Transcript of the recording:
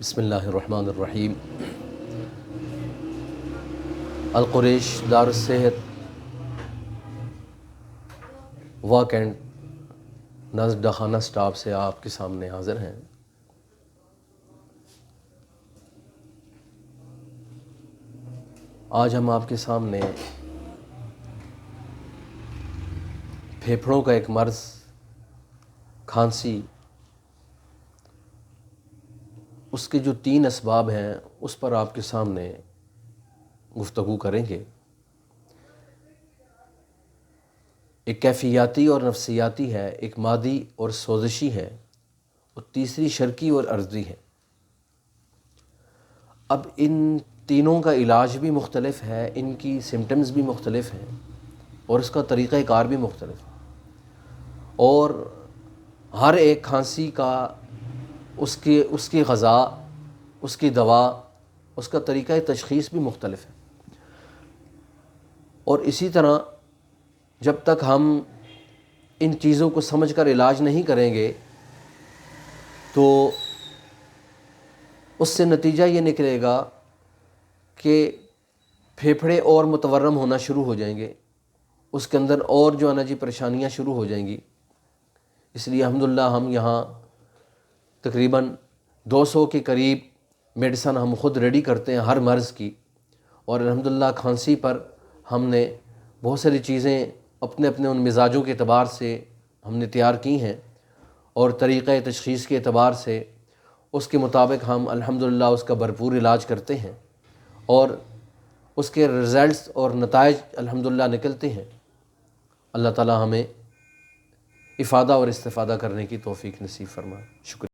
بسم اللہ الرحمن الرحیم۔ القریش دار الصحت واکینڈ نزد ڈاکخانہ سٹاپ سے آپ کے سامنے حاضر ہیں۔ آج ہم آپ کے سامنے پھیپھڑوں کا ایک مرض کھانسی، اس کے جو 3 اسباب ہیں اس پر آپ کے سامنے گفتگو کریں گے۔ ایک کیفیاتی اور نفسیاتی ہے، ایک مادی اور سوزشی ہے، اور تیسری شرکی اور عرضی ہے۔ اب ان تینوں کا علاج بھی مختلف ہے، ان کی سمٹمز بھی مختلف ہیں، اور اس کا طریقہ کار بھی مختلف ہے، اور ہر ایک کھانسی کا اس کی غذا، اس کی دوا، اس کا طریقہ تشخیص بھی مختلف ہے۔ اور اسی طرح جب تک ہم ان چیزوں کو سمجھ کر علاج نہیں کریں گے تو اس سے نتیجہ یہ نکلے گا کہ پھیپھڑے اور متورم ہونا شروع ہو جائیں گے، اس کے اندر اور جو ہے نا پریشانیاں شروع ہو جائیں گی۔ اس لیے الحمدللہ ہم یہاں تقریباً 200 کے قریب میڈیسن ہم خود ریڈی کرتے ہیں ہر مرض کی، اور الحمدللہ کھانسی پر ہم نے بہت ساری چیزیں اپنے ان مزاجوں کے اعتبار سے ہم نے تیار کی ہیں، اور طریقہ تشخیص کے اعتبار سے اس کے مطابق ہم الحمدللہ اس کا بھرپور علاج کرتے ہیں، اور اس کے رزلٹس اور نتائج الحمدللہ نکلتے ہیں۔ اللہ تعالی ہمیں افادہ اور استفادہ کرنے کی توفیق نصیب فرمائے۔ شکریہ۔